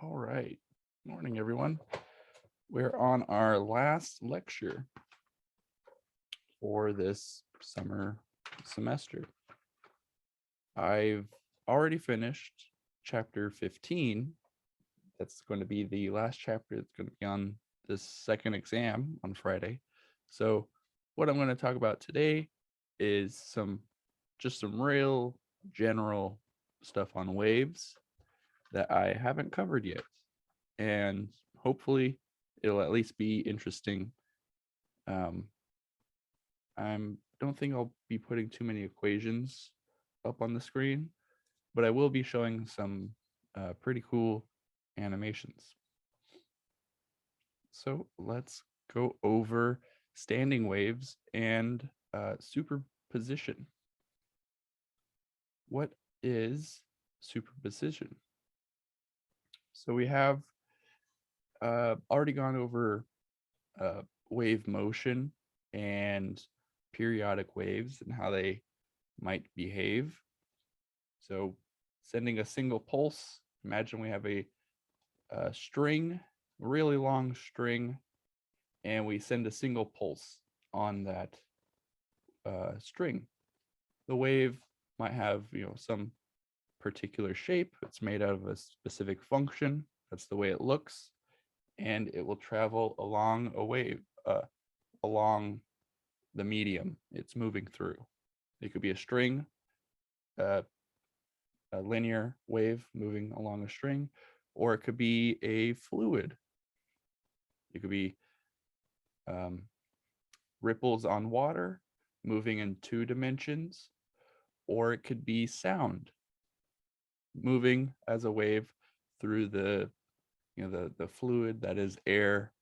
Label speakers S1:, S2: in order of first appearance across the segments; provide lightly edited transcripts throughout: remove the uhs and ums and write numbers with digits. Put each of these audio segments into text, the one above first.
S1: All right. Morning, everyone. We're on our last lecture for this summer semester. I've already finished chapter 15. That's going to be the last chapter that's going to be on this second exam on Friday. So what I'm going to talk about today is some real general stuff on waves that I haven't covered yet. And hopefully it'll at least be interesting. I don't think I'll be putting too many equations up on the screen, but I will be showing some pretty cool animations. So let's go over standing waves and superposition. What is superposition? So we have already gone over wave motion and periodic waves and how they might behave. So sending a single pulse, imagine we have a string, really long string, and we send a single pulse on that string. The wave might have, some particular shape. It's made out of a specific function. That's the way it looks. And it will travel along a wave, along the medium it's moving through. It could be a string, a linear wave moving along a string, or it could be a fluid. It could be ripples on water moving in 2 dimensions, or it could be sound moving as a wave through the fluid that is air,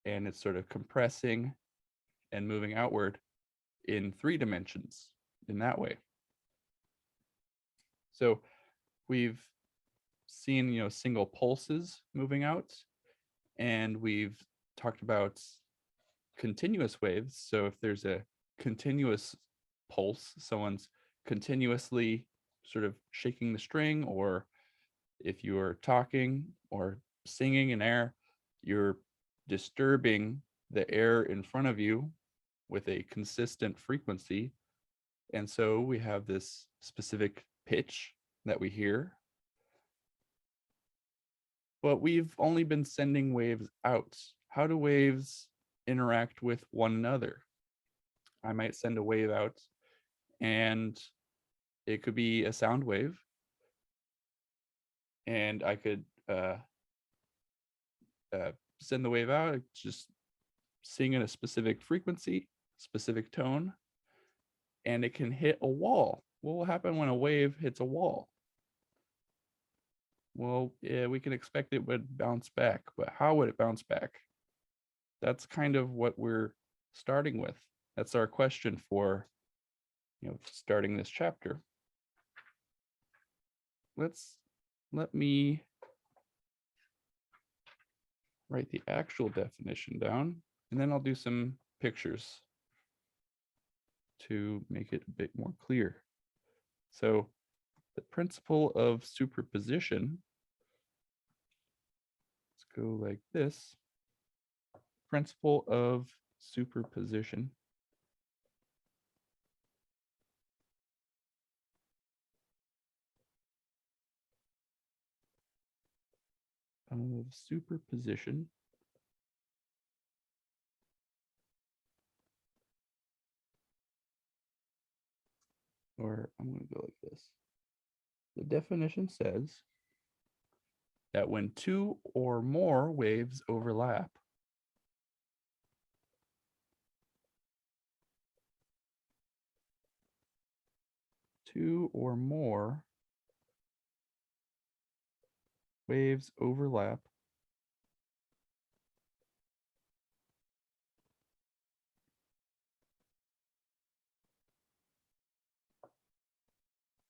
S1: and it's sort of compressing and moving outward in 3 dimensions in that way. So we've seen, single pulses moving out, and we've talked about continuous waves. So if there's a continuous pulse, someone's continuously sort of shaking the string, or if you are talking or singing in air, you're disturbing the air in front of you with a consistent frequency. And so we have this specific pitch that we hear. But we've only been sending waves out. How do waves interact with one another? I might send a wave out, and it could be a sound wave. And I could send the wave out, just sing in a specific frequency, specific tone, and it can hit a wall. What will happen when a wave hits a wall? Well, yeah, we can expect it would bounce back, but how would it bounce back? That's kind of what we're starting with. That's our question for, starting this chapter. Let me write the actual definition down, and then I'll do some pictures to make it a bit more clear. So the principle of superposition, let's go like this. Principle of superposition or I'm going to go like this. The definition says that when 2 or more waves overlap,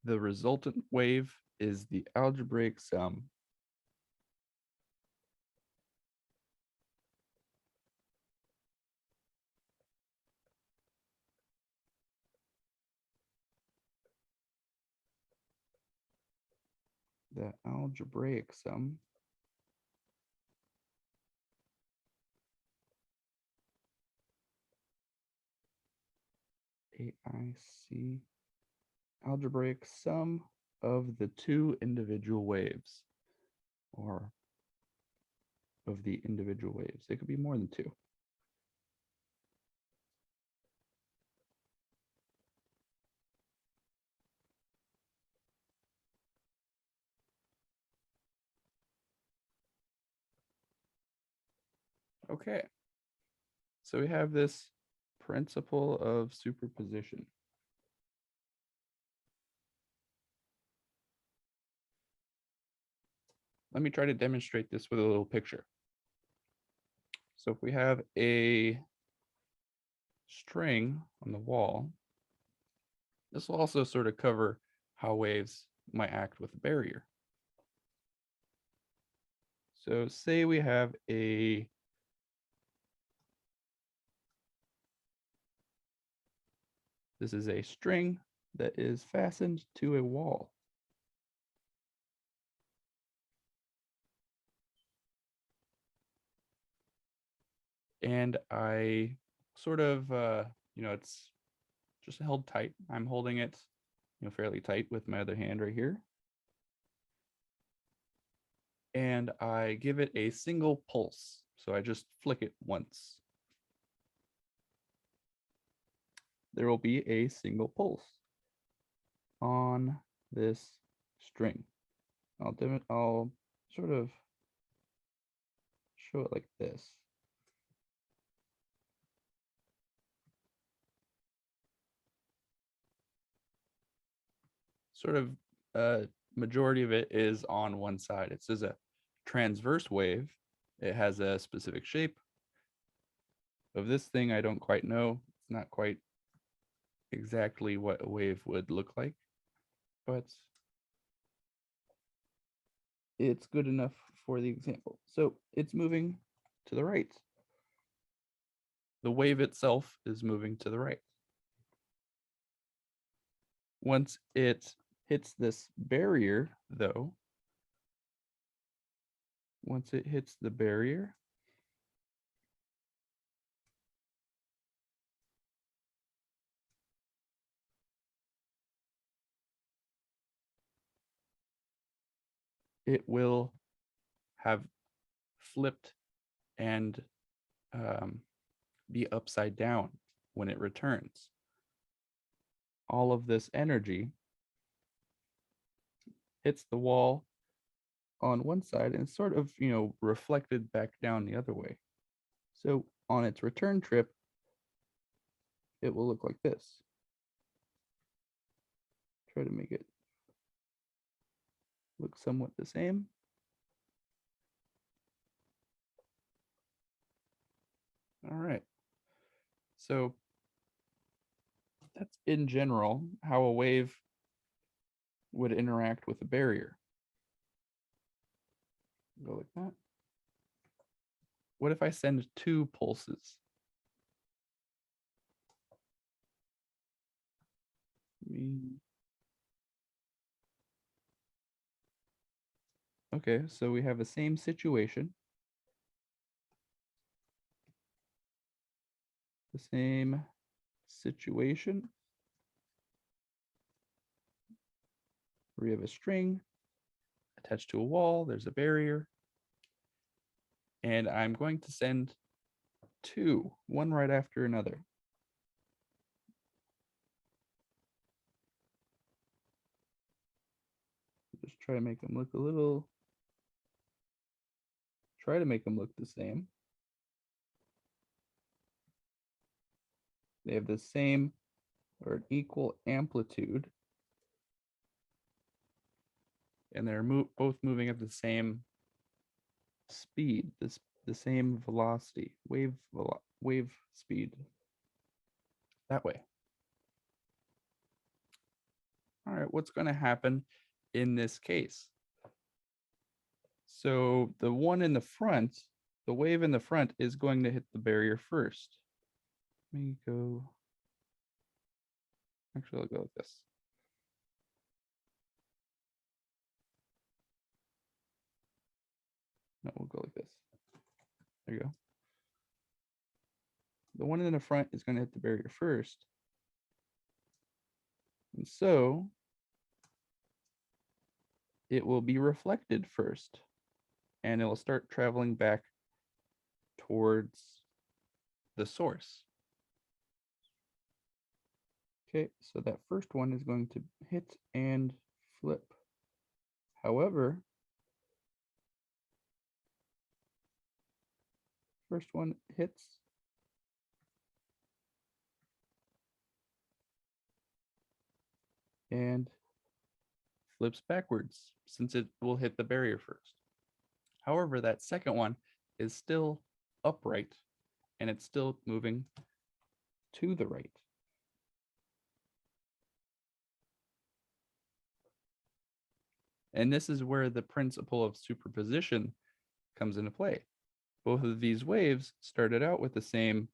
S1: the resultant wave is the algebraic sum AIC, algebraic sum of the two individual waves, or of the individual waves. It could be more than two. Okay, so we have this principle of superposition. Let me try to demonstrate this with a little picture. So if we have a string on the wall, this will also sort of cover how waves might act with a barrier. So say we have this is a string that is fastened to a wall. And I sort of, it's just held tight. I'm holding it, fairly tight with my other hand right here. And I give it a single pulse. So I just flick it once. There will be a single pulse on this string. I'll sort of show it like this. Sort of majority of it is on one side. It says a transverse wave. It has a specific shape. Of this thing, I don't quite know. It's not quite exactly what a wave would look like, but it's good enough for the example. So it's moving to the right. The wave itself is moving to the right. Once it hits this barrier, though, once it hits the barrier, it will have flipped and be upside down when it returns. All of this energy hits the wall on one side and sort of, reflected back down the other way. So on its return trip, it will look like this. Try to make it look somewhat the same. All right. So that's in general how a wave would interact with a barrier. Go like that. What if I send two pulses? Okay, so we have the same situation. The same situation. We have a string attached to a wall. There's a barrier. And I'm going to send two, one right after another. Just try to make them look the same. They have the same or an equal amplitude. And they're both moving at the same speed, the same velocity, wave speed. That way. All right, what's going to happen in this case? So the one in the front, the wave in the front is going to hit the barrier first. Let me go. Actually, I'll go with this. No, we'll go like this. There you go. The one in the front is going to hit the barrier first. And so it will be reflected first, and it will start traveling back towards the source. Okay, so that first one is going to hit and flip. However, first one hits and flips backwards since it will hit the barrier first. However, that second one is still upright and it's still moving to the right. And this is where the principle of superposition comes into play. Both of these waves started out with the same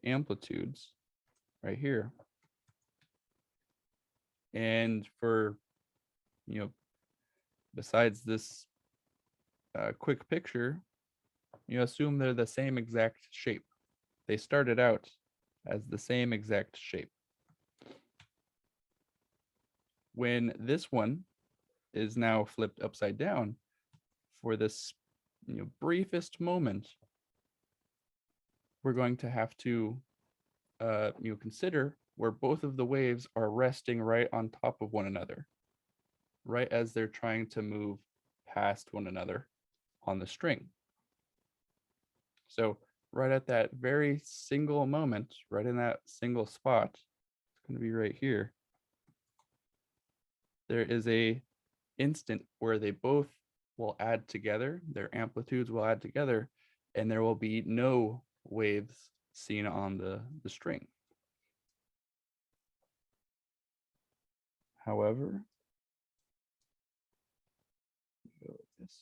S1: amplitudes right here. And for, besides this quick picture, you assume they're the same exact shape. They started out as the same exact shape. When this one is now flipped upside down, for this briefest moment, we're going to have to consider where both of the waves are resting right on top of one another, right as they're trying to move past one another on the string. So right at that very single moment, right in that single spot, it's going to be right here, there is a instant where they both will add together, their amplitudes will add together, and there will be no waves seen on the string. However, go like this.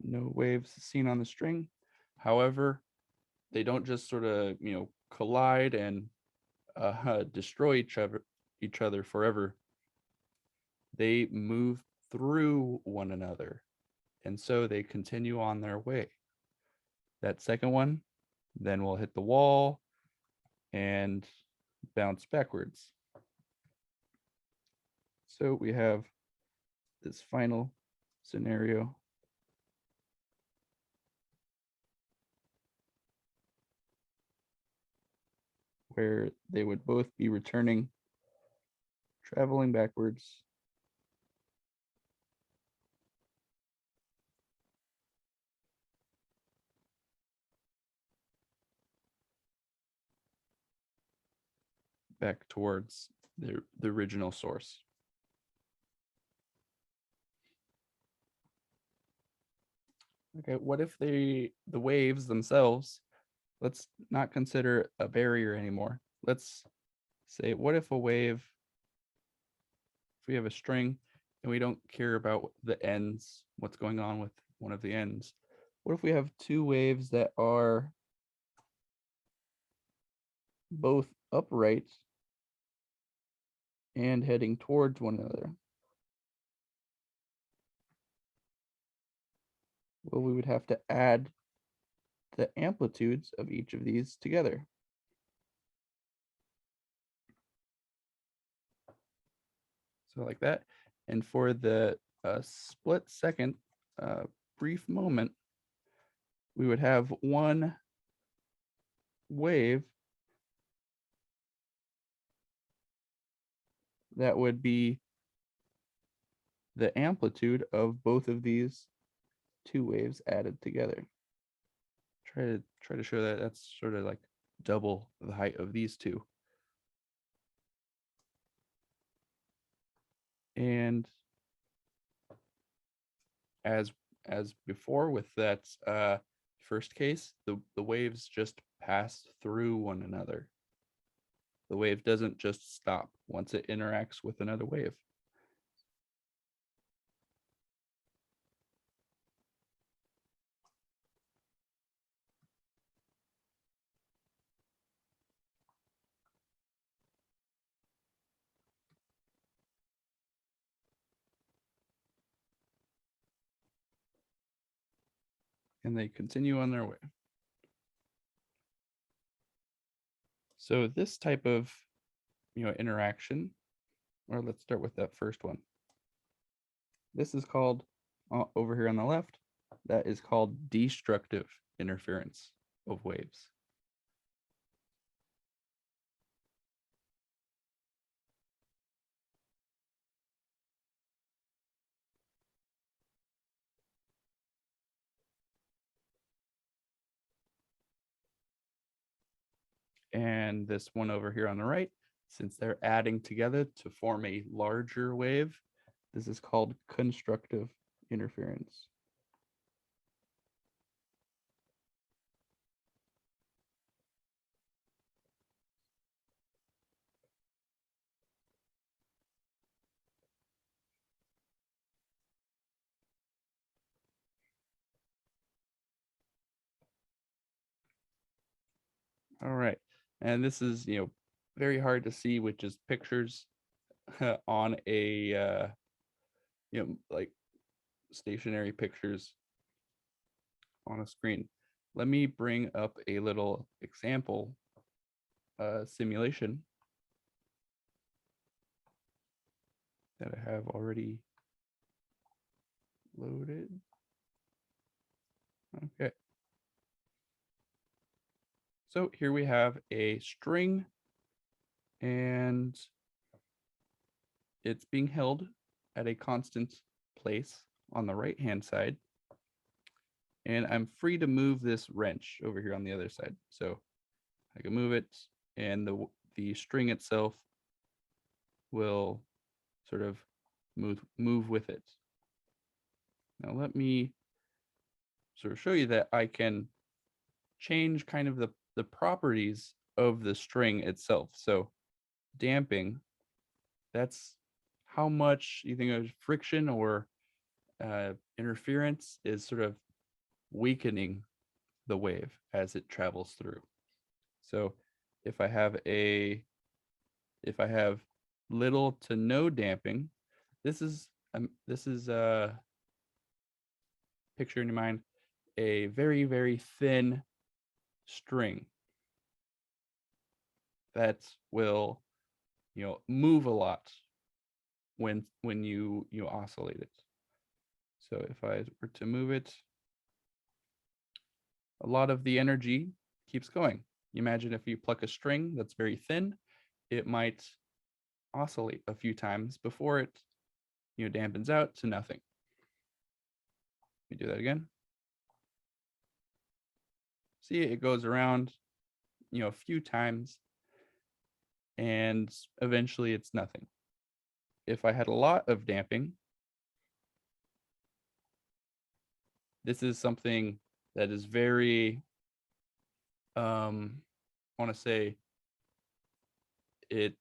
S1: No waves seen on the string. However, they don't just sort of, collide and destroy each other forever. They move through one another, and so they continue on their way. That second one then will hit the wall and bounce backwards. So we have this final scenario where they would both be returning, traveling backwards, back towards the original source. Okay, what if the waves themselves, let's not consider a barrier anymore. Let's say, what if a wave, if we have a string and we don't care about the ends, what's going on with one of the ends. What if we have two waves that are both upright and heading towards one another? Well, we would have to add the amplitudes of each of these together. So like that. And for the split second, brief moment, we would have one wave that would be the amplitude of both of these two waves added together. Try to show that that's sort of like double the height of these two. And as before with that first case, the waves just pass through one another. The wave doesn't just stop once it interacts with another wave. and they continue on their way. So this type of, interaction, or let's start with that first one. This is called, over here on the left, that is called destructive interference of waves. And this one over here on the right, since they're adding together to form a larger wave, this is called constructive interference. All right. And this is, very hard to see with just pictures on a, like stationary pictures on a screen. Let me bring up a little example simulation that I have already loaded. Okay. So here we have a string, and it's being held at a constant place on the right-hand side. And I'm free to move this wrench over here on the other side. So I can move it, and the string itself will sort of move with it. Now let me sort of show you that I can change kind of the properties of the string itself. So damping, that's how much you think of friction or interference is sort of weakening the wave as it travels through. So if I have little to no damping, this is picture in your mind a very, very thin string that will, move a lot when you oscillate it. So if I were to move it, a lot of the energy keeps going. Imagine if you pluck a string that's very thin, it might oscillate a few times before it, dampens out to nothing. Let me do that again. See, it goes around, a few times, and eventually it's nothing. If I had a lot of damping, this is something that is very, I want to say, it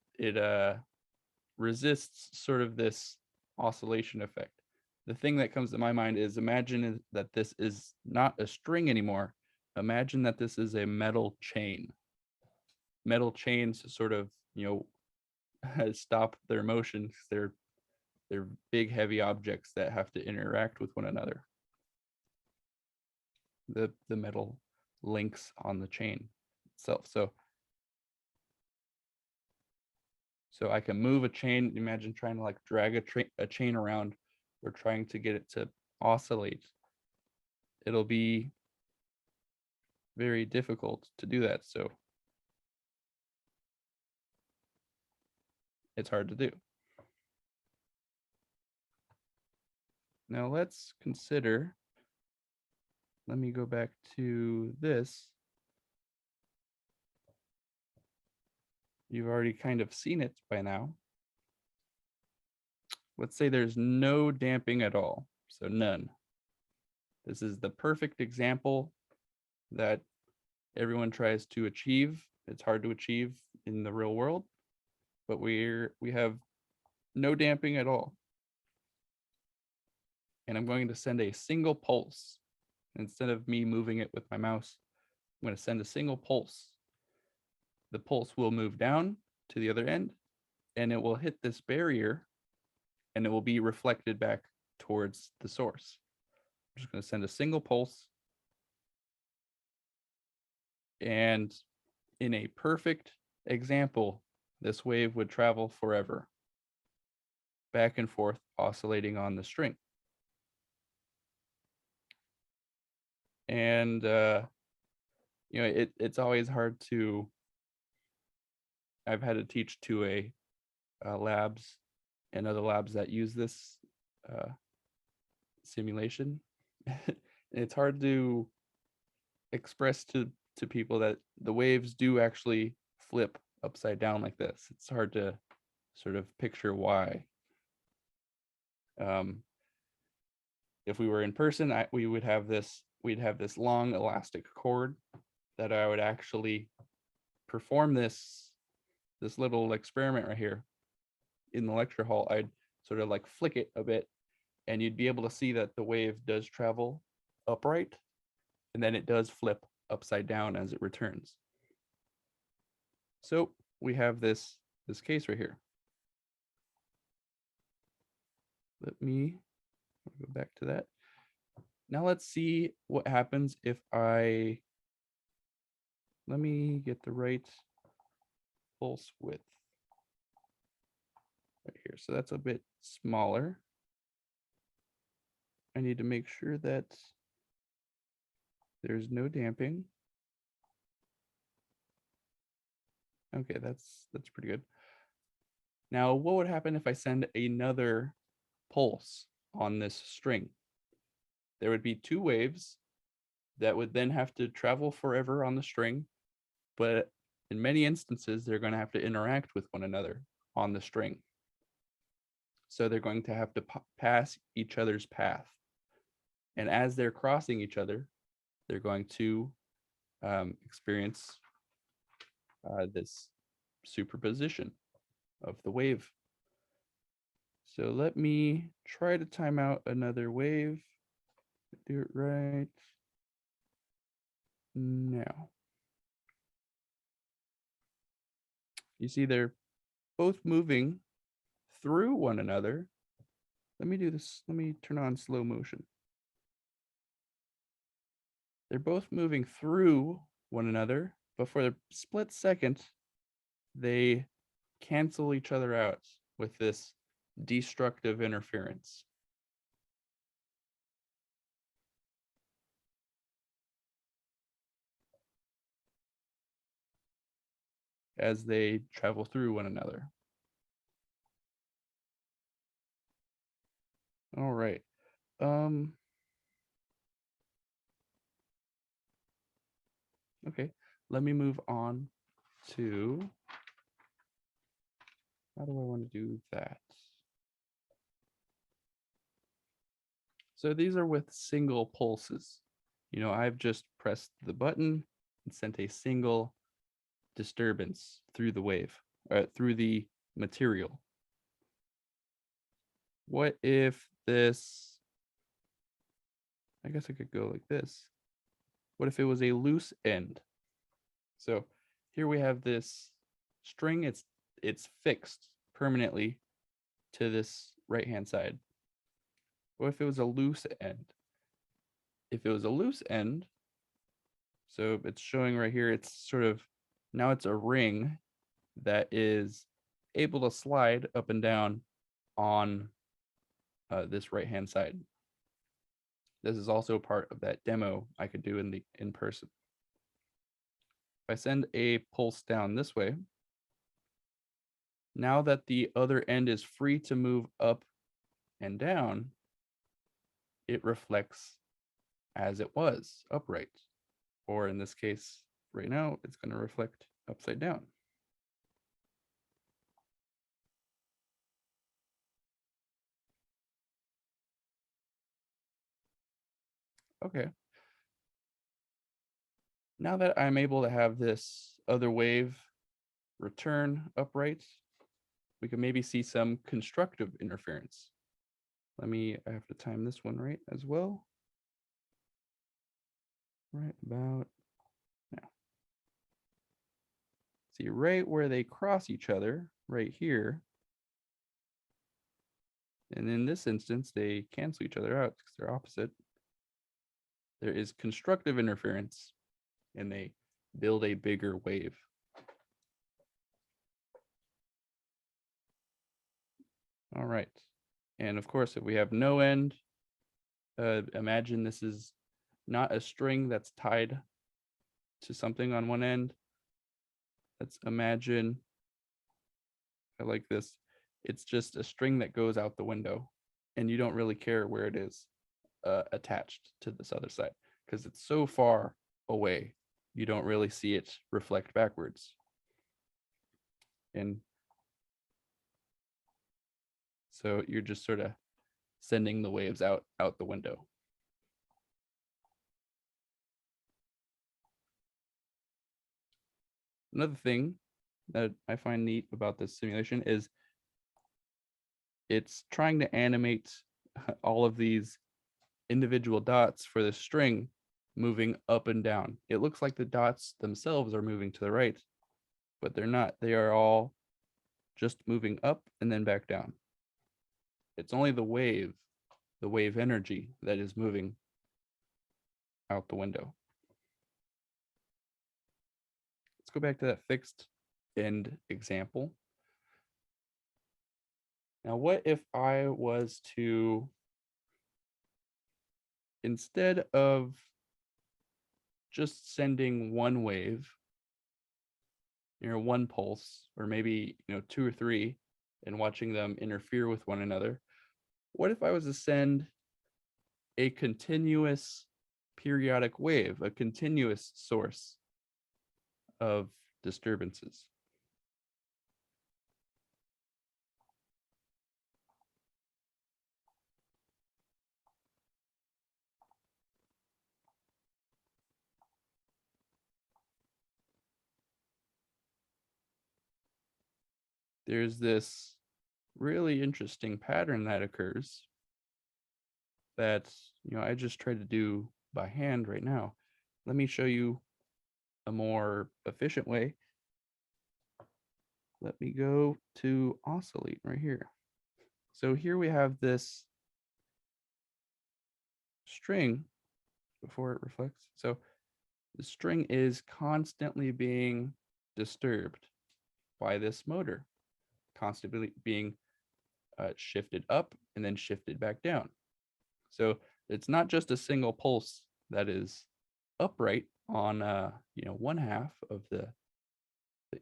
S1: resists sort of this oscillation effect. The thing that comes to my mind is, imagine that this is not a string anymore. Imagine that this is a metal chain. Metal chains sort of, stop their motion because they're big, heavy objects that have to interact with one another. The metal links on the chain itself. So I can move a chain. Imagine trying to like drag a chain around or trying to get it to oscillate. It'll be very difficult to do that. So it's hard to do. Now let's consider, let me go back to this. You've already kind of seen it by now. Let's say there's no damping at all, so none. This is the perfect example that everyone tries to achieve. It's hard to achieve in the real world, but we have no damping at all. And I'm going to send a single pulse. Instead of me moving it with my mouse, I'm going to send a single pulse. The pulse will move down to the other end, and it will hit this barrier, and it will be reflected back towards the source. I'm just going to send a single pulse, And in a perfect example, this wave would travel forever, back and forth, oscillating on the string. And it's always hard to. I've had to teach 2A labs and other labs that use this simulation. It's hard to express to people that the waves do actually flip upside down like this. It's hard to sort of picture why. If we were in person, we'd have this long elastic cord that I would actually perform this little experiment right here in the lecture hall. I'd sort of like flick it a bit, and you'd be able to see that the wave does travel upright, and then it does flip upside down as it returns. So we have this case right here. Let me go back to that. Now let's see what happens if let me get the right pulse width right here. So that's a bit smaller. I need to make sure that there's no damping. Okay, that's pretty good. Now, what would happen if I send another pulse on this string? There would be two waves that would then have to travel forever on the string, but in many instances, they're going to have to interact with one another on the string. So they're going to have to pass each other's path. And as they're crossing each other, they're going to experience this superposition of the wave. So let me try to time out another wave. Do it right now. You see they're both moving through one another. Let me do this. Let me turn on slow motion. They're both moving through one another, but for a split second, they cancel each other out with this destructive interference. As they travel through one another. All right. Okay, let me move on to, how do I want to do that? So these are with single pulses. I've just pressed the button and sent a single disturbance through the wave, through the material. What if this, I guess I could go like this. What if it was a loose end? So here we have this string, it's fixed permanently to this right-hand side. What if it was a loose end? If it was a loose end, so it's showing right here, it's sort of, now it's a ring that is able to slide up and down on this right-hand side. This is also part of that demo I could do in person. If I send a pulse down this way, now that the other end is free to move up and down, it reflects as it was, upright. Or in this case, right now, it's going to reflect upside down. Okay. Now that I'm able to have this other wave return upright, we can maybe see some constructive interference. I have to time this one right as well. Right about now. See, right where they cross each other, right here. And in this instance, they cancel each other out because they're opposite. There is constructive interference, and they build a bigger wave. All right. And of course, if we have no end, imagine this is not a string that's tied to something on one end. Let's imagine, I like this. It's just a string that goes out the window and you don't really care where it is attached to this other side because it's so far away. You don't really see it reflect backwards. And so you're just sort of sending the waves out the window. Another thing that I find neat about this simulation is it's trying to animate all of these individual dots for the string moving up and down. It looks like the dots themselves are moving to the right, but they're not. They are all just moving up and then back down. It's only the wave energy that is moving out the window. Let's go back to that fixed end example. Now, what if I was to, instead of just sending one wave, one pulse, or maybe, two or three, and watching them interfere with one another, what if I was to send a continuous periodic wave, a continuous source of disturbances? There's this really interesting pattern that occurs that, I just tried to do by hand right now. Let me show you a more efficient way. Let me go to oscillate right here. So here we have this string before it reflects. So the string is constantly being disturbed by this motor, constantly being shifted up and then shifted back down. So it's not just a single pulse that is upright on one half of the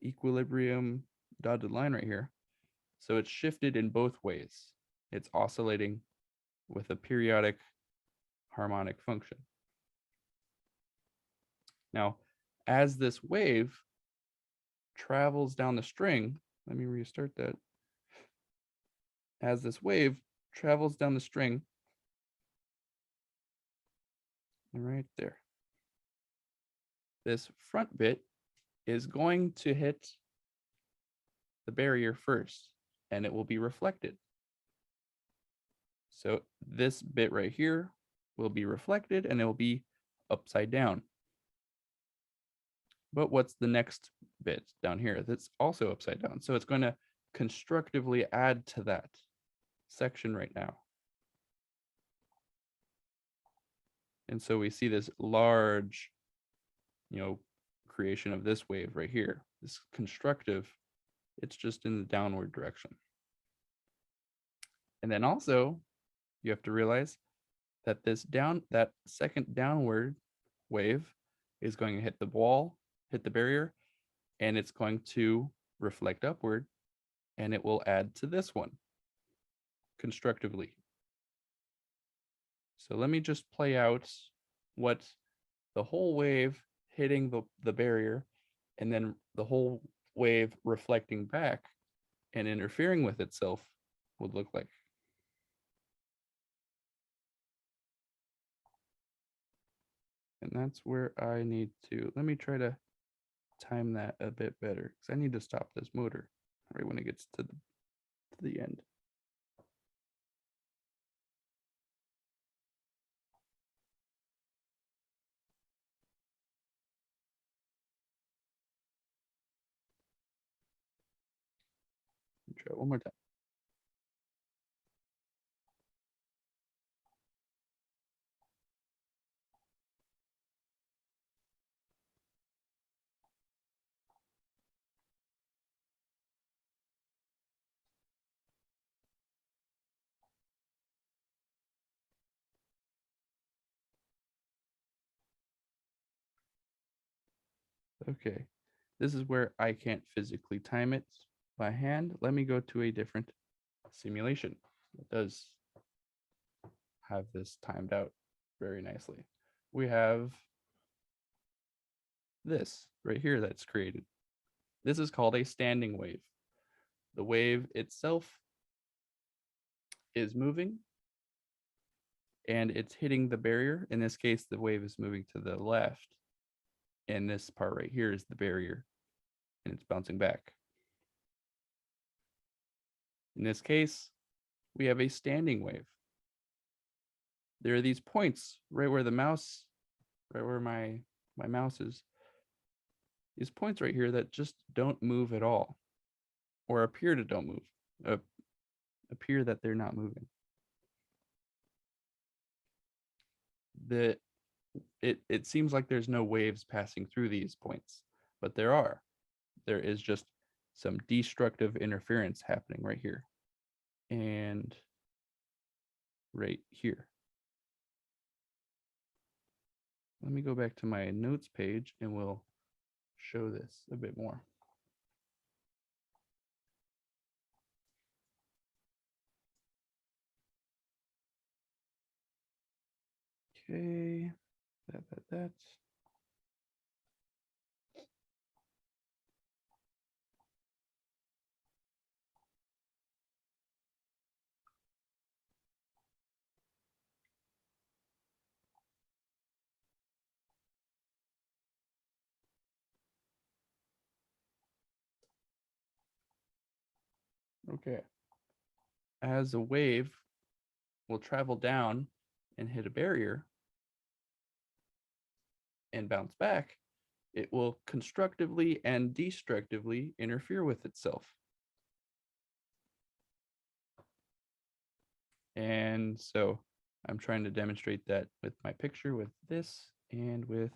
S1: equilibrium dotted line right here. So it's shifted in both ways. It's oscillating with a periodic harmonic function. Now, as this wave travels down the string, let me restart that. As this wave travels down the string, right there, this front bit is going to hit the barrier first, and it will be reflected. So this bit right here will be reflected, and it will be upside down. But what's the next bit down here that's also upside down? So it's going to constructively add to that section right now. And so we see this large, creation of this wave right here, this constructive, it's just in the downward direction. And then also you have to realize that that second downward wave is going to hit the wall, hit the barrier, and it's going to reflect upward, and it will add to this one constructively. So let me just play out what the whole wave hitting the barrier and then the whole wave reflecting back and interfering with itself would look like. And that's where I need to, let me try to time that a bit better because I need to stop this motor right when it gets to the end. Try it one more time. Okay, this is where I can't physically time it by hand. Let me go to a different simulation that does have this timed out very nicely. We have this right here that's created. This is called a standing wave. The wave itself is moving and it's hitting the barrier. In this case, the wave is moving to the left. And this part right here is the barrier and it's bouncing back. In this case, we have a standing wave. There are these points right where the mouse, right where my mouse is, these points right here that just don't move at all or appear to don't move, appear that they're not moving. It seems like there's no waves passing through these points, but there are. There is just some destructive interference happening right here and right here. Let me go back to my notes page and we'll show this a bit more. Okay, that. Okay. As a wave will travel down and hit a barrier and bounce back, it will constructively and destructively interfere with itself. And so I'm trying to demonstrate that with my picture with this and with,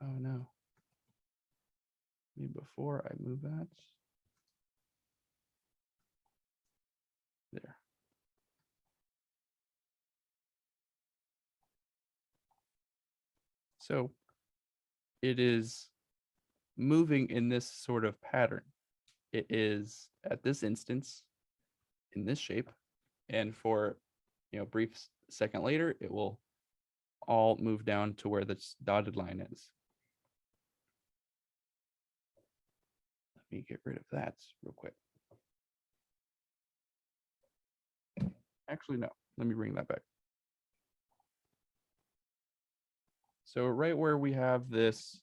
S1: oh no, maybe before I move that, there. So it is moving in this sort of pattern. It is at this instance in this shape, and for brief second later, it will all move down to where this dotted line is. Let me get rid of that real quick. Actually, no, let me bring that back. So right where we have this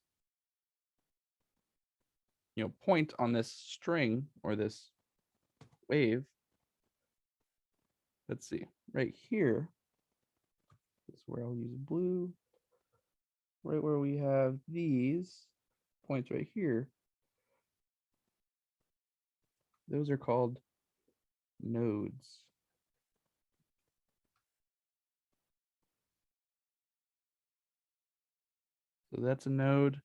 S1: point on this string or this wave, let's see, right here, this is where I'll use blue, right where we have these points right here, those are called nodes. So that's a node.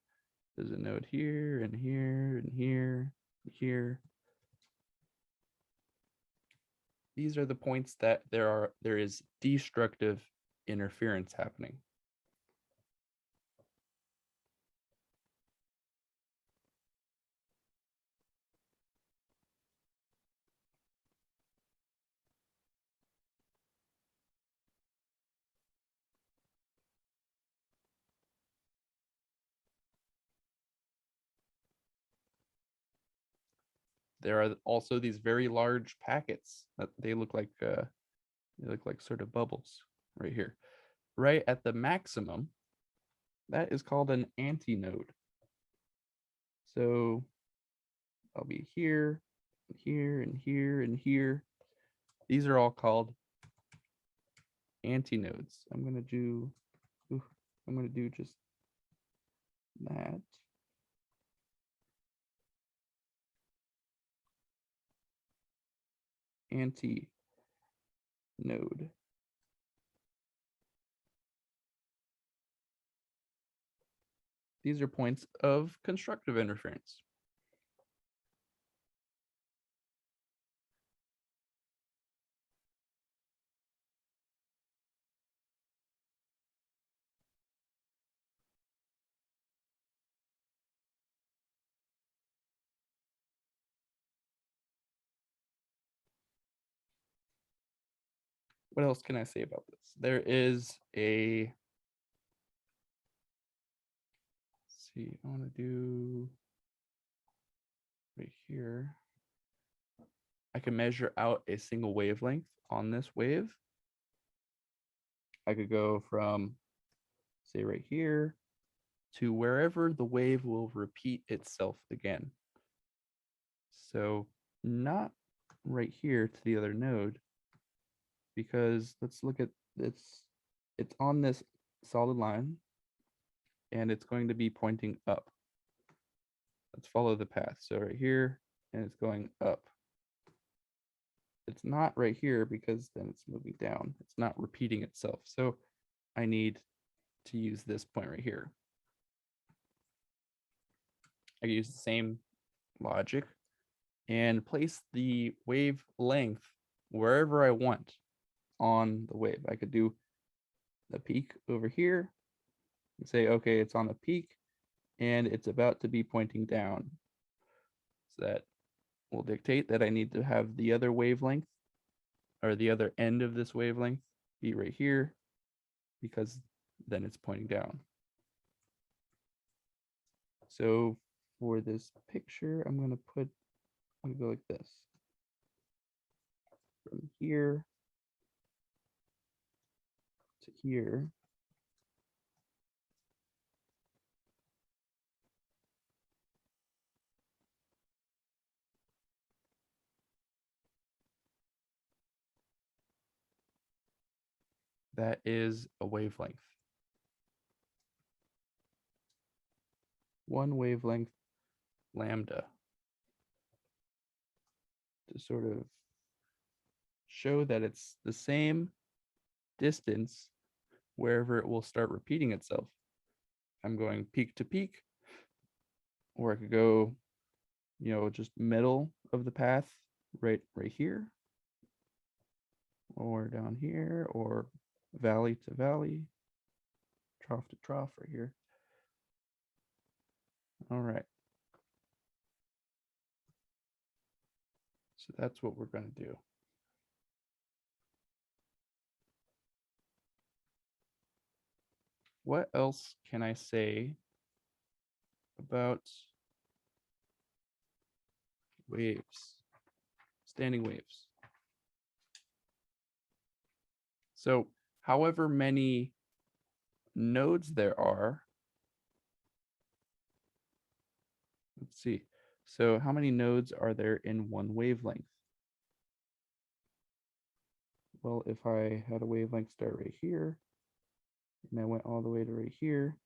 S1: There's a node here and here and here and here. These are the points that there is destructive interference happening. There are also these very large packets that they look like sort of bubbles right here. Right at the maximum, that is called an antinode. So I'll be here, here, and here, and here. These are all called antinodes. I'm gonna do just that. Antinode. These are points of constructive interference. what else can I say about this? There is a, let's see, I want to do right here. I can measure out a single wavelength on this wave. I could go from, say, right here to wherever the wave will repeat itself again. So not right here to the other node, because let's look at this. It's on this solid line, and it's going to be pointing up. Let's follow the path. So right here, and it's going up. It's not right here because then it's moving down. It's not repeating itself. So I need to use this point right here. I use the same logic and place the wavelength wherever I want on the wave. I could do the peak over here and say, okay, it's on the peak and it's about to be pointing down. So that will dictate that I need to have the other wavelength, or the other end of this wavelength, be right here, because then it's pointing down. So for this picture, I'm going to go like this. From here to here. That is a wavelength. One wavelength lambda, to sort of show that it's the same distance wherever it will start repeating itself. I'm going peak to peak, or I could go, just middle of the path, right here, or down here, or valley to valley, trough to trough right here. All right. So that's what we're going to do. What else can I say about waves, standing waves? So however many nodes there are, let's see. So how many nodes are there in one wavelength? Well, if I had a wavelength start right here, and I went all the way to right here,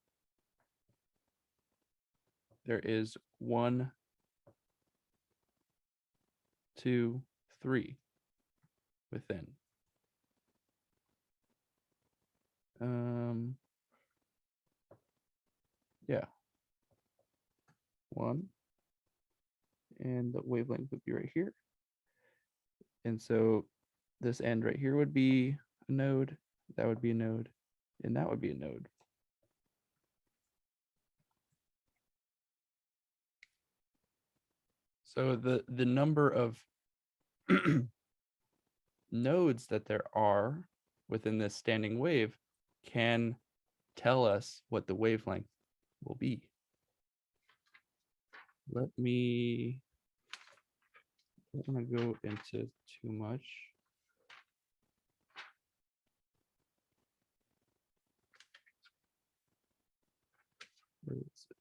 S1: there is 1, 2, 3 within. Yeah. 1, and the wavelength would be right here. And so this end right here would be a node, that would be a node, and that would be a node. So the number of nodes that there are within this standing wave can tell us what the wavelength will be. I don't want to go into too much. Where is it?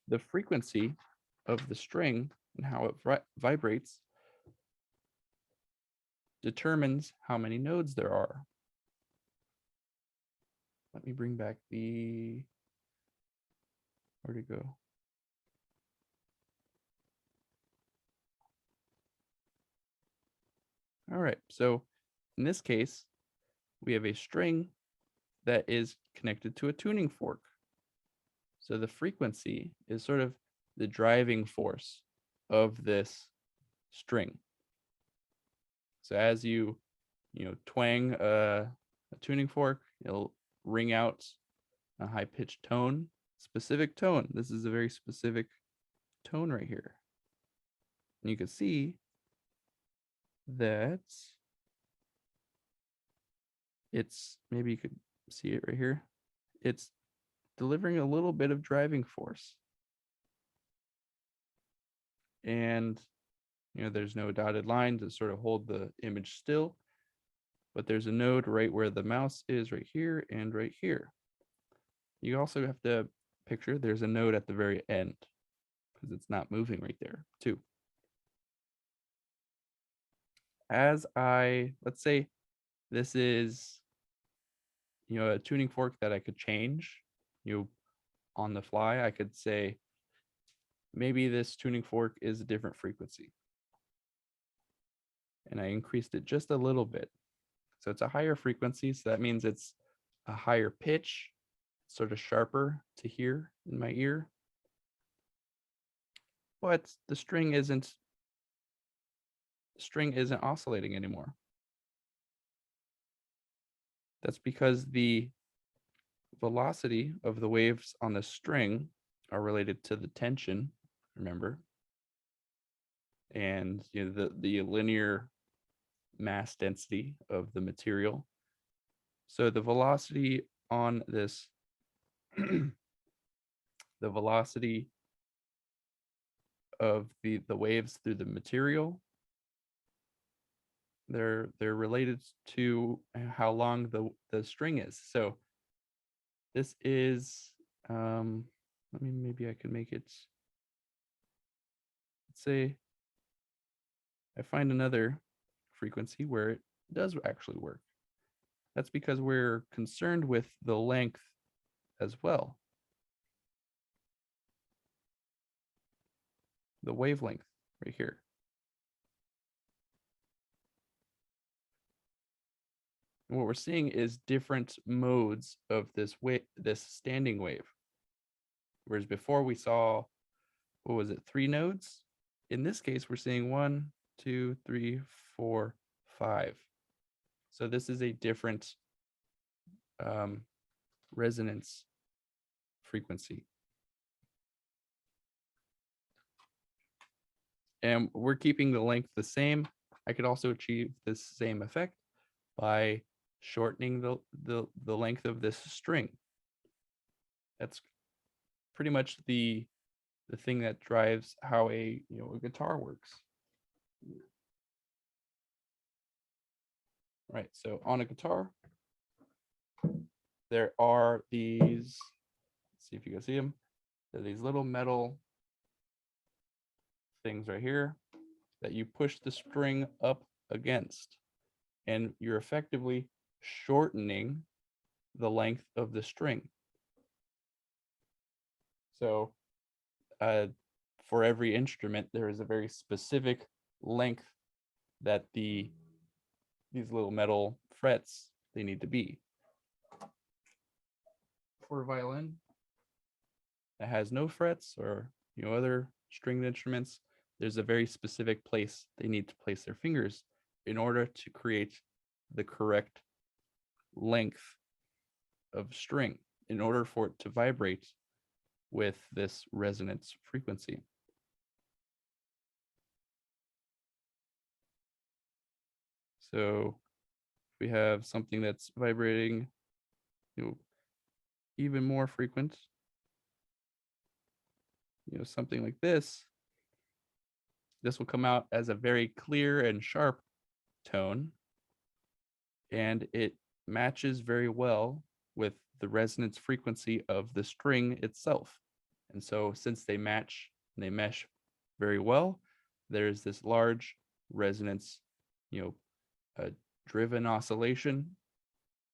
S1: The frequency of the string and how it vibrates determines how many nodes there are. Let me bring back where'd it go? All right, so in this case, we have a string that is connected to a tuning fork. So the frequency is sort of the driving force of this string. So as you twang a tuning fork, it'll ring out a high-pitched tone, specific tone. This is a very specific tone right here. And you can see that it's, maybe you could see it right here. It's delivering a little bit of driving force. And, there's no dotted line to sort of hold the image still, but there's a node right where the mouse is right here and right here. You also have to picture there's a node at the very end because it's not moving right there too. Let's say this is, a tuning fork that I could change, on the fly. I could say, maybe this tuning fork is a different frequency. And I increased it just a little bit. So it's a higher frequency. So that means it's a higher pitch, sort of sharper to hear in my ear. But the string isn't oscillating anymore. That's because the velocity of the waves on the string are related to the tension, remember? And the linear mass density of the material. So the velocity on this, the velocity of the waves through the material, they're related to how long the string is. So this is, maybe I can make it, let's say I find another frequency where it does actually work. That's because we're concerned with the length as well. The wavelength right here. And what we're seeing is different modes of this standing wave. Whereas before we saw, what was it, 3 nodes? In this case, we're seeing 1, 2, 3, 4, 5. So this is a different resonance frequency. And we're keeping the length the same. I could also achieve this same effect by shortening the length of this string. That's pretty much the thing that drives how a guitar works. Right, so on a guitar, there are these, let's see if you can see them. There are these little metal things right here that you push the string up against, and you're effectively shortening the length of the string. So for every instrument, there is a very specific length that these little metal frets, they need to be. For a violin that has no frets, or other stringed instruments, there's a very specific place they need to place their fingers in order to create the correct length of string, in order for it to vibrate with this resonance frequency. So we have something that's vibrating, even more frequent, something like this. This will come out as a very clear and sharp tone, and it matches very well with the resonance frequency of the string itself. And so since they match and they mesh very well, there's this large resonance, driven oscillation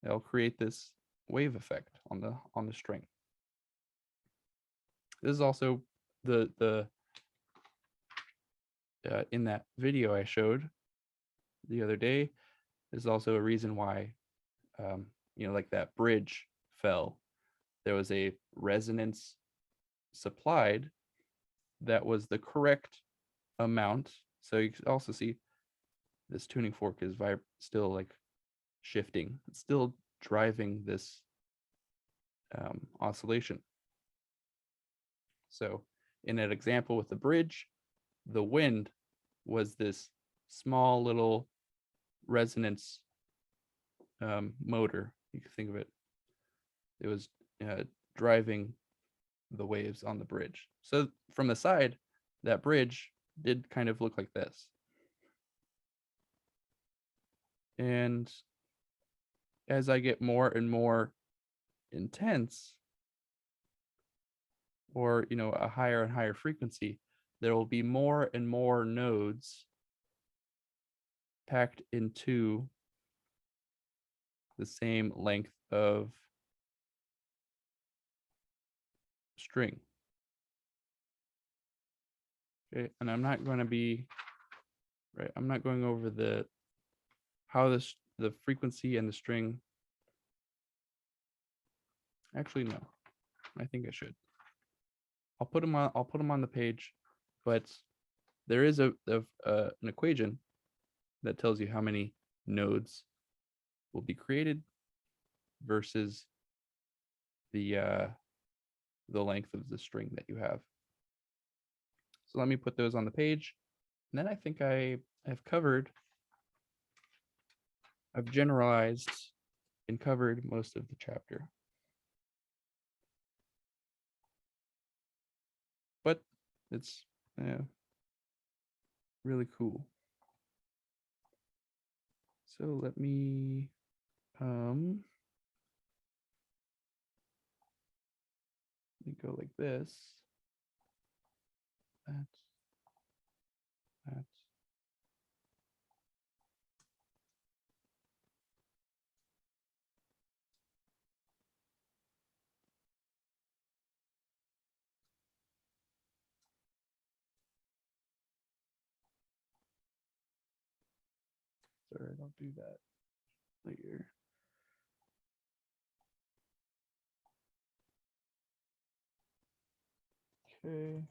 S1: that'll create this wave effect on the string. This is also the in that video I showed the other day, is also a reason why, like that bridge fell. There was a resonance supplied that was the correct amount. So you can also see this tuning fork is still like shifting. It's still driving this oscillation. So in an example with the bridge, the wind was this small little resonance motor. You can think of it. It was driving the waves on the bridge. So from the side, that bridge did kind of look like this. And as I get more and more intense, or a higher and higher frequency, there will be more and more nodes packed into the same length of string. Okay, and I'm not going to be I'm not going over how the frequency and the string. Actually, no. I think I should. I'll put them on the page, but there is an equation that tells you how many nodes will be created versus the length of the string that you have. So let me put those on the page. And then I think I've generalized and covered most of the chapter. But it's really cool. So let me go like this. That. Sorry, don't do that later. Okay.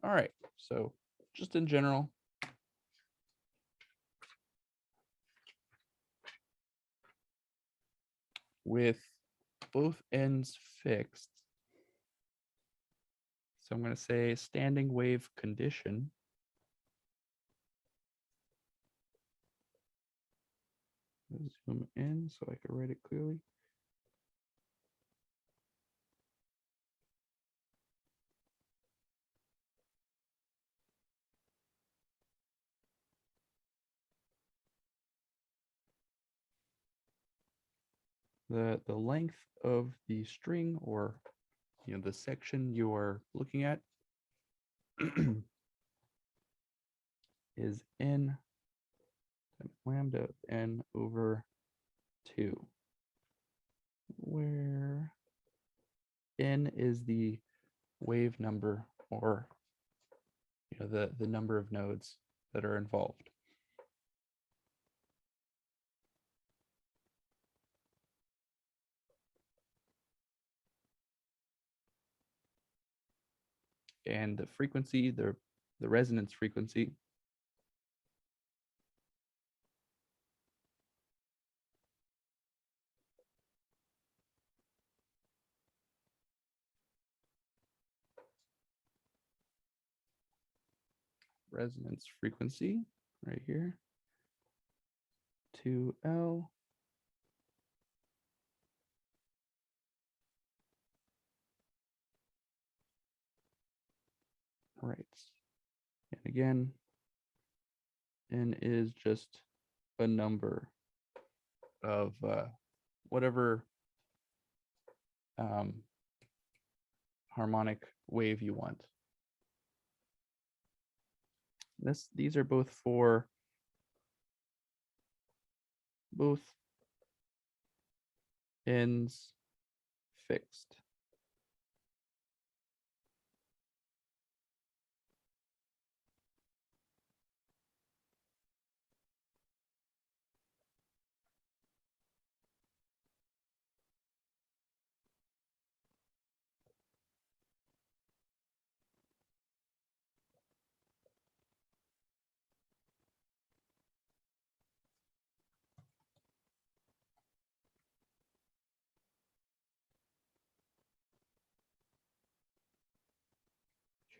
S1: All right, so just in general, with both ends fixed, so I'm going to say standing wave condition zoom in so I can write it clearly. The length of the string, or the section you are looking at, is n times lambda n over 2, where n is the wave number, or the number of nodes that are involved. And the frequency, the resonance frequency, right here, 2L. Right. And again, n is just a number of whatever harmonic wave you want. These are both for both ends fixed.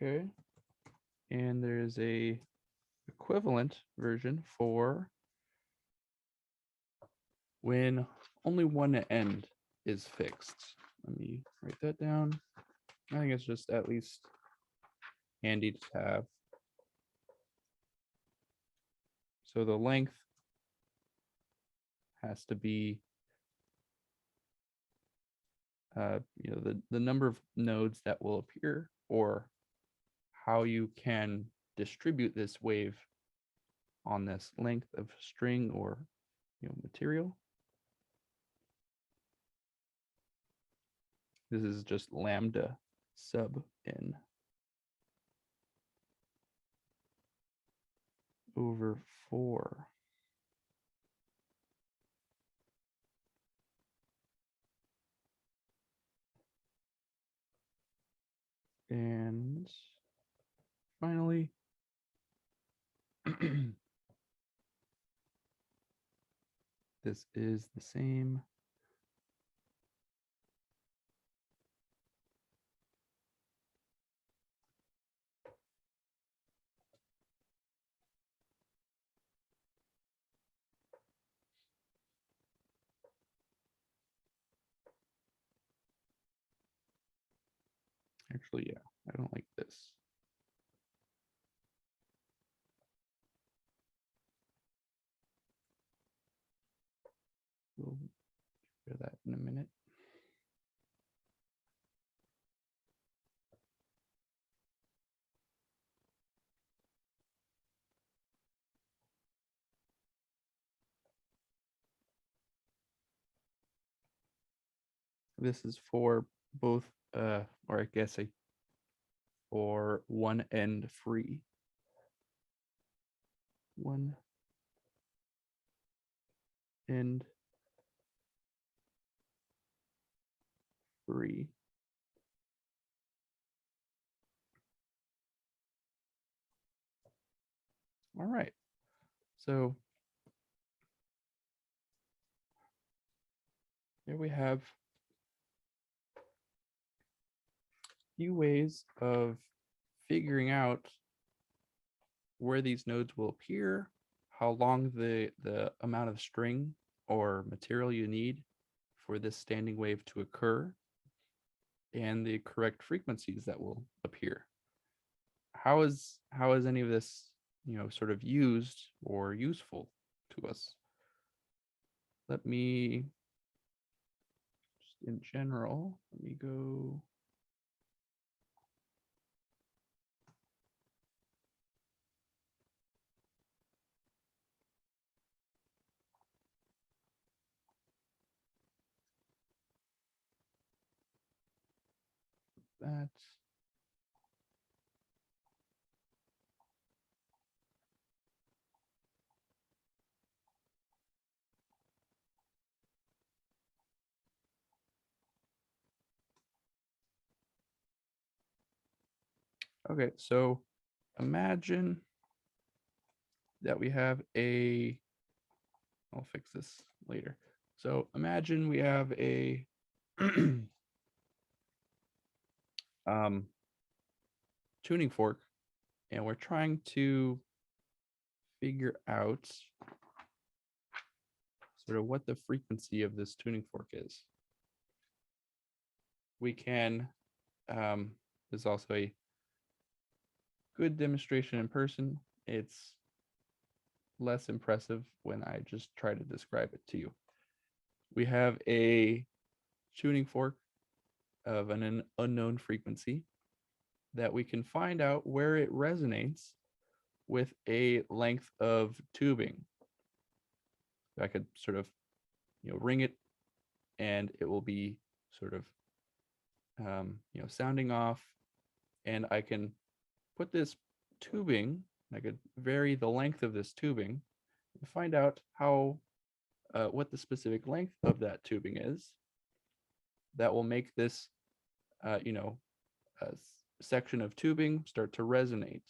S1: Okay. And there's a equivalent version for when only one end is fixed. Let me write that down. I think it's just at least handy to have. So the length has to be the number of nodes that will appear, or how you can distribute this wave on this length of string or material. This is just lambda sub n over 4. And finally, this is the same. Actually, yeah, I don't like this. We'll do that in a minute. This is for both, or I guess for one end free. One end free. All right. So here we have a few ways of figuring out where these nodes will appear, how long the amount of string or material you need for this standing wave to occur, and the correct frequencies that will appear. How is any of this, sort of used or useful to us? Let me just in general, let me go. That. Okay, so imagine that we have a, I'll fix this later. So imagine we have a tuning fork, and we're trying to figure out sort of what the frequency of this tuning fork is. We can, there's also a good demonstration in person. It's less impressive when I just try to describe it to you. We have a tuning fork of an unknown frequency that we can find out where it resonates with a length of tubing. I could sort of, ring it, and it will be sort of, sounding off, and I can put this tubing, I could vary the length of this tubing and find out how, what the specific length of that tubing is. That will make this, a section of tubing start to resonate.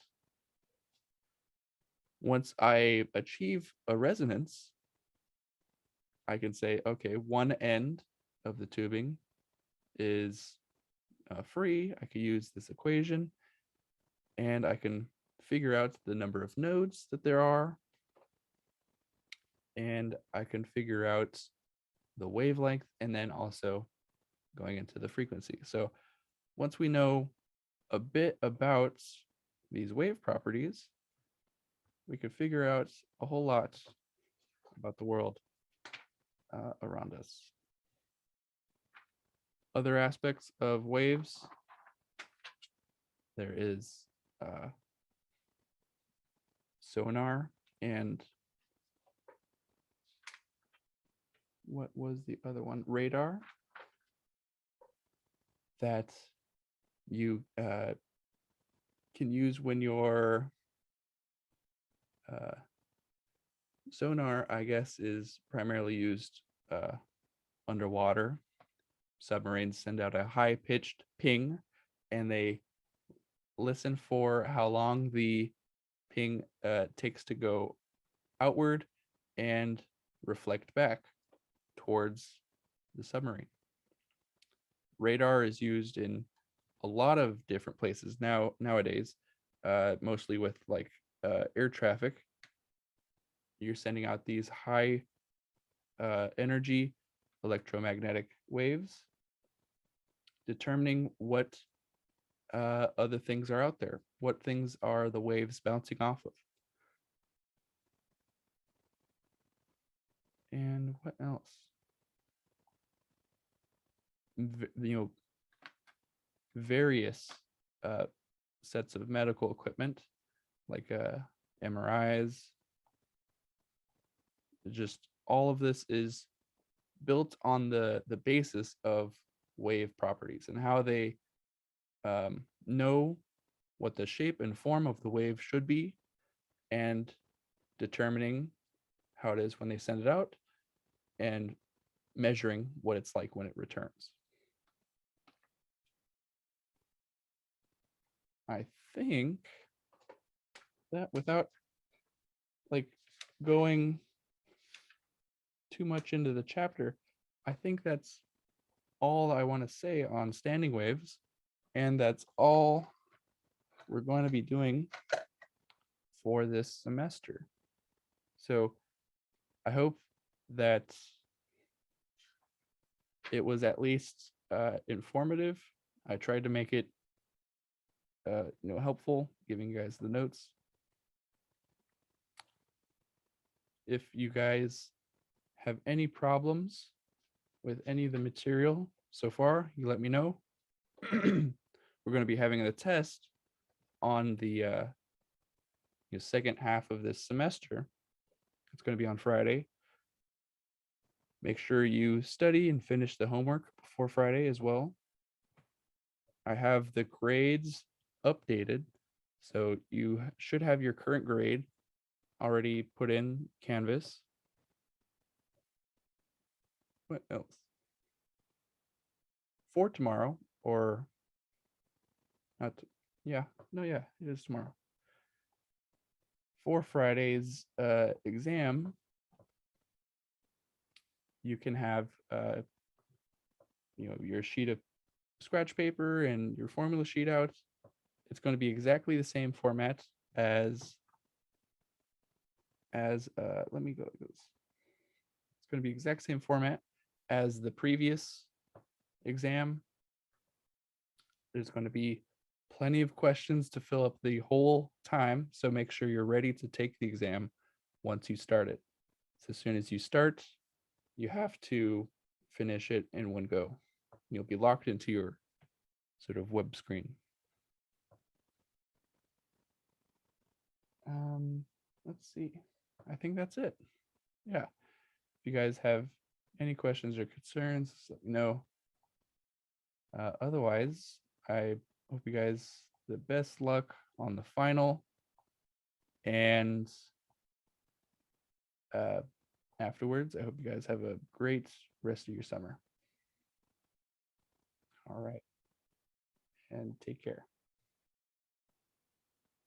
S1: Once I achieve a resonance, I can say, okay, one end of the tubing is free. I could use this equation, and I can figure out the number of nodes that there are, and I can figure out the wavelength, and then also going into the frequency. So once we know a bit about these wave properties, we can figure out a whole lot about the world around us. Other aspects of waves, there is sonar, and what was the other one? Radar, that you can use when you're sonar, I guess, is primarily used underwater. Submarines send out a high-pitched ping, and they listen for how long the ping takes to go outward and reflect back towards the submarine. Radar is used in a lot of different places nowadays, mostly with like air traffic. You're sending out these high energy electromagnetic waves, determining what other things are out there. What things are the waves bouncing off of? And what else? Various sets of medical equipment like MRIs. Just all of this is built on the basis of wave properties and how they know what the shape and form of the wave should be, and determining how it is when they send it out, and measuring what it's like when it returns. I think that, without like going too much into the chapter, I think that's all I want to say on standing waves, and that's all we're going to be doing for this semester. So I hope that it was at least informative. I tried to make it helpful, giving you guys the notes. If you guys have any problems with any of the material so far, you let me know. We're going to be having a test on the second half of this semester. It's going to be on Friday. Make sure you study and finish the homework before Friday as well. I have the grades updated, so you should have your current grade already put in Canvas. What else? For tomorrow, or not? Yeah, it is tomorrow. For Friday's exam, you can have your sheet of scratch paper and your formula sheet out. It's going to be exactly the same format as let me go. It's going to be exact same format as the previous exam. There's going to be plenty of questions to fill up the whole time, so make sure you're ready to take the exam once you start it. So as soon as you start, you have to finish it in one go. You'll be locked into your sort of web screen. Let's see. I think that's it. Yeah. If you guys have any questions or concerns, let me know. Otherwise, I hope you guys the best luck on the final, and afterwards, I hope you guys have a great rest of your summer. All right, and take care.